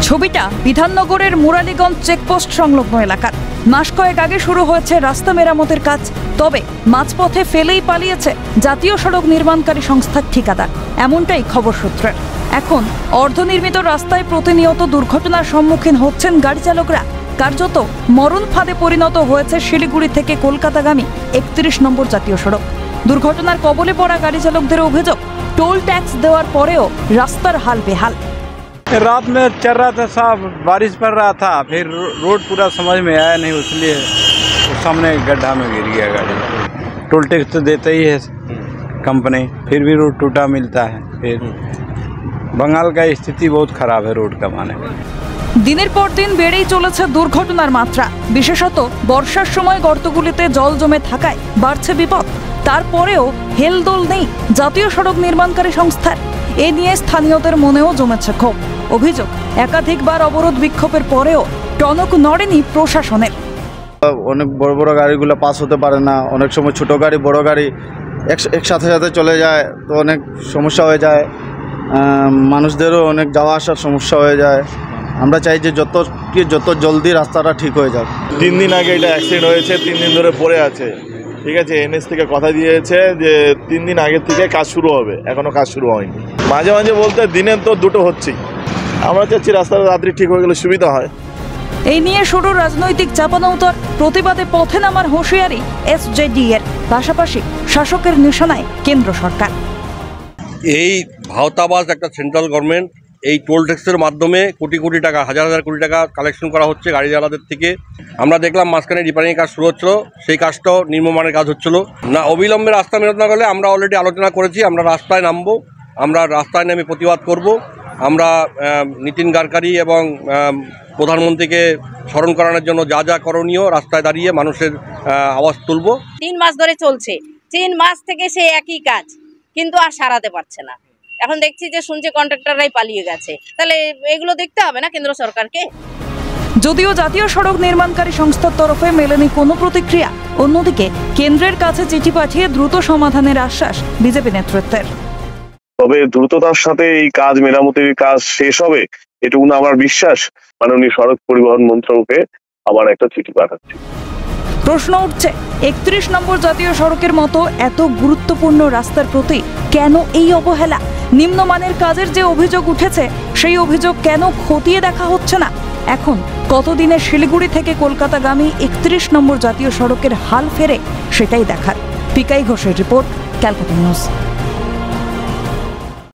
ছবিটা বিধাননগরের মুরালীগঞ্জ চেকপোস্ট সংলগ্ন এলাকার। মাস কয়েক আগে শুরু হয়েছে রাস্তা মেরামতের কাজ, তবে মাঝপথে ফেলেই পালিয়েছে জাতীয় সড়ক নির্মাণকারী সংস্থার ঠিকাদার, এমনটাই খবর সূত্রের। এখন অর্ধনির্মিত রাস্তায় প্রতিনিয়ত দুর্ঘটনার সম্মুখীন হচ্ছেন গাড়ি চালকরা। কার্যত মরণ ফাঁদে পরিণত হয়েছে শিলিগুড়ি থেকে কলকাতাগামী 31 নম্বর জাতীয় সড়ক। দুর্ঘটনার কবলে পড়া গাড়ি চালকদের অভিযোগ, টোল ট্যাক্স দেওয়ার পরেও রাস্তার হাল বেহাল। रात में चल रहा था साहब, बारिश पड़ रहा था, फिर रोड पूरा समझ में आया नहीं, इसलिए सामने गड्ढा में गिर गया गाड़ी। टोल टैक्स तो देता ही है कंपनी, फिर भी रोड टूटा मिलता है। फिर बंगाल का स्थिति बहुत खराब है रोड का माने। দিনের পর দিন বেড়েই চলেছে দুর্ঘটনার মাত্রা, বিশেষত বর্ষার সময় গর্তগুলিতে জল জমে থাকায় বাড়ছে বিপদ। তারপরেও হেলদোল নেই জাতীয় সড়ক নির্মাণকারী সংস্থার। এ নিয়ে স্থানীয়দের মনেও জমেছে ক্ষোভ। অভিযোগ, একাধিকবার অবরোধ বিক্ষোভের পরেও টনক নড়েনি প্রশাসনের। অনেক বড় বড় গাড়িগুলো পাস হতে পারে না, অনেক সময় ছোট গাড়ি বড় গাড়ি একসাথে সাথে চলে যায়, তো অনেক সমস্যা হয়ে যায়, মানুষদেরও অনেক যাওয়া আসার সমস্যা হয়ে যায়। আমরা চাই যে যত জলদি রাস্তাটা ঠিক হয়ে যাক। 3 দিন আগে এটা অ্যাক্সিডেন্ট হয়েছে, 3 দিন ধরে পড়ে আছে। ঠিক আছে, এনএস থেকে কথা দিয়েছে যে 3 দিন আগের থেকে কাজ শুরু হবে, এখনও কাজ শুরু হয়নি। মাঝে মাঝে বলতে দিনে তো দুটো হচ্ছেই। আমরা চাচ্ছি রাস্তাটা রাত্রি ঠিক হয়ে গেলে সুবিধা হয়। এই নিয়ে শুরু রাজনৈতিক চাপানোউতর, প্রতিবাদে পথে নামার হুঁশিয়ারি এসজেডি এর, পাশাপাশি শাসকের নিশানায় কেন্দ্র সরকার। এই ভাওতাবাজ একটা সেন্ট্রাল গভর্নমেন্ট, এই টোল ট্যাক্সের মাধ্যমে কোটি কোটি টাকা, হাজার হাজার কোটি টাকা কালেকশন করা হচ্ছে গাড়ি চালাদের থেকে। আমরা দেখলাম মাঝখানে রিপেয়ারিং কাজ শুরু হচ্ছিল, সেই কাজটাও নিম্নমানের কাজ হচ্ছিল না। অবিলম্বে রাস্তা মেরামত না করলে আমরা অলরেডি আলোচনা করেছি, আমরা রাস্তায় নামবো, আমরা রাস্তায় নেমে প্রতিবাদ করব। আমরা নীতিন গাডকারি এবং প্রধানমন্ত্রীকে স্মরণ করানোর জন্য যা যা করণীয় রাস্তায় দাঁড়িয়ে মানুষের আওয়াজ তুলব। 3 মাস ধরে চলছে, 3 মাস থেকে সে একই কাজ, কিন্তু আর সারাতে পারছে না। এখন দেখছি যে শুনছে কন্ট্রাক্টররাই পালিয়ে গেছে। তাহলে এগুলো দেখতে হবে না কেন্দ্র সরকারকে? যদিও জাতীয় সড়ক নির্মাণকারী সংস্থার তরফে মেলেনি কোনো প্রতিক্রিয়া, অন্যদিকে কেন্দ্রের কাছে চিঠি পাঠিয়ে দ্রুত সমাধানের আশ্বাস বিজেপি নেতৃত্বের। তবে দ্রুততার সাথে এই কাজ মেরামতের কাজ শেষ হবে, এটুকু আমার বিশ্বাস। মাননীয় সড়ক পরিবহন মন্ত্রকে আবার একটা চিঠি পাঠাচ্ছি। প্রশ্ন উঠছে, 31 নম্বর জাতীয় সড়কের মতো এত গুরুত্বপূর্ণ রাস্তার প্রতি কেন এই অবহেলা? নিম্নমানের কাজের যে অভিযোগ উঠেছে, সেই অভিযোগ কেন খতিয়ে দেখা হচ্ছে না? এখন কতদিনে শিলিগুড়ি থেকে কলকাতাগামী 31 নম্বর জাতীয় সড়কের হাল ফেরে, সেটাই দেখার। পিকাই ঘোষের রিপোর্ট, ক্যালকাটা নিউজ।